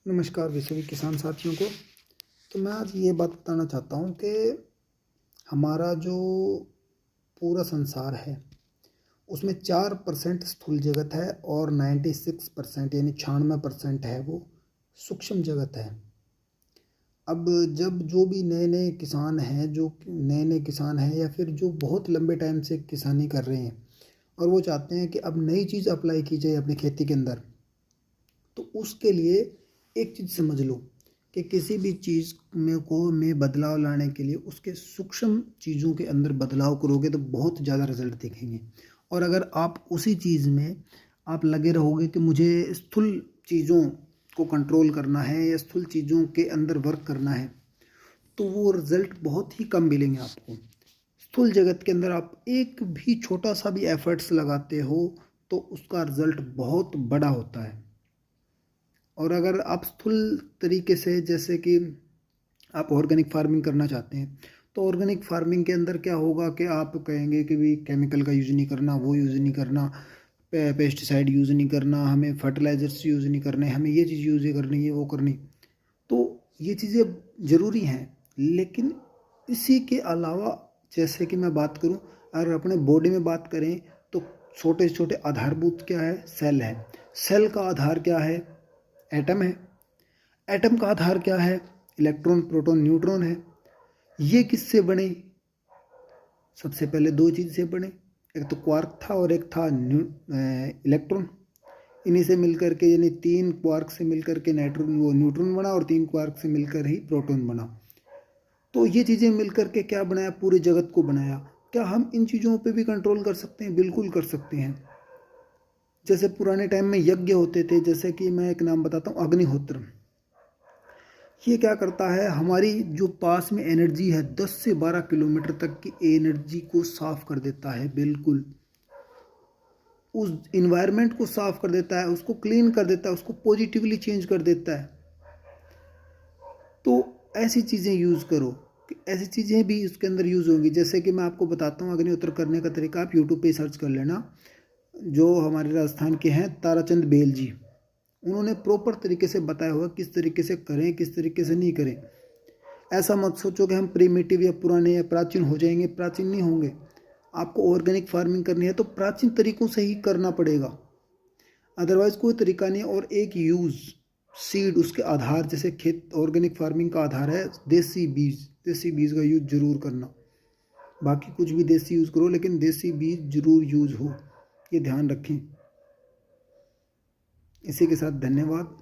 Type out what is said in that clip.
नमस्कार सभी किसान साथियों को। तो मैं आज ये बात बताना चाहता हूँ कि हमारा जो पूरा संसार है उसमें 4% स्थूल जगत है और 96% यानी 96% है वो सूक्ष्म जगत है। अब जब जो भी नए नए किसान हैं या फिर जो बहुत लंबे टाइम से किसानी कर रहे हैं और वो चाहते हैं कि अब नई चीज़ अप्लाई की जाए अपनी खेती के अंदर, तो उसके लिए एक चीज़ समझ लो कि किसी भी चीज़ में बदलाव लाने के लिए उसके सूक्ष्म चीज़ों के अंदर बदलाव करोगे तो बहुत ज़्यादा रिजल्ट दिखेंगे। और अगर आप उसी चीज़ में आप लगे रहोगे कि मुझे स्थूल चीज़ों को कंट्रोल करना है या स्थूल चीज़ों के अंदर वर्क करना है, तो वो रिज़ल्ट बहुत ही कम मिलेंगे आपको। स्थूल जगत के अंदर आप एक भी छोटा सा भी एफर्ट्स लगाते हो तो उसका रिज़ल्ट बहुत बड़ा होता है। और अगर आप स्थूल तरीके से, जैसे कि आप ऑर्गेनिक फार्मिंग करना चाहते हैं, तो ऑर्गेनिक फार्मिंग के अंदर क्या होगा कि आप कहेंगे कि भी केमिकल का यूज़ नहीं करना, वो यूज़ नहीं करना, पेस्टिसाइड यूज़ नहीं करना, हमें फर्टिलाइज़र्स यूज़ नहीं करने, हमें ये चीज़ यूज़ करनी है, वो करनी। तो ये चीज़ें ज़रूरी हैं, लेकिन इसी के अलावा जैसे कि मैं बात करूं, अगर अपने बॉडी में बात करें तो छोटे छोटे आधारभूत क्या है, सेल है। सेल का आधार क्या है, एटम है। एटम का आधार क्या है, इलेक्ट्रॉन प्रोटॉन न्यूट्रॉन है। ये किससे बने, सबसे पहले दो चीज़ से बने, एक तो क्वार्क था और एक था इलेक्ट्रॉन। इन्हीं से मिलकर के, यानी 3 क्वार्क से मिलकर के न्यूट्रॉन बना और 3 क्वार्क से मिलकर ही प्रोटॉन बना। तो ये चीज़ें मिलकर के क्या बनाया, पूरे जगत को बनाया। क्या हम इन चीज़ों पे भी कंट्रोल कर सकते हैं? बिल्कुल कर सकते हैं। जैसे पुराने टाइम में यज्ञ होते थे, जैसे कि मैं एक नाम बताता हूँ, अग्निहोत्र। ये क्या करता है, हमारी जो पास में एनर्जी है 10 से 12 किलोमीटर तक की एनर्जी को साफ कर देता है। बिल्कुल उस इन्वायरमेंट को साफ कर देता है, उसको क्लीन कर देता है, उसको पॉजिटिवली चेंज कर देता है। तो ऐसी चीज़ें यूज़ करो कि ऐसी चीज़ें भी उसके अंदर यूज़ होंगी। जैसे कि मैं आपको बताता हूँ अग्निहोत्र करने का तरीका, आप यूट्यूब पे सर्च कर लेना। जो हमारे राजस्थान के हैं ताराचंद बेल जी, उन्होंने प्रॉपर तरीके से बताया हुआ किस तरीके से करें, किस तरीके से नहीं करें। ऐसा मत सोचो कि हम प्रीमिटिव या पुराने या प्राचीन हो जाएंगे, प्राचीन नहीं होंगे। आपको ऑर्गेनिक फार्मिंग करनी है तो प्राचीन तरीकों से ही करना पड़ेगा, अदरवाइज कोई तरीका नहीं। और एक यूज़ सीड, उसके आधार, जैसे खेत ऑर्गेनिक फार्मिंग का आधार है देसी बीज, देसी बीज का यूज़ जरूर करना। बाकी कुछ भी देसी यूज़ करो, लेकिन देसी बीज जरूर यूज़ हो, ये ध्यान रखें। इसी के साथ धन्यवाद।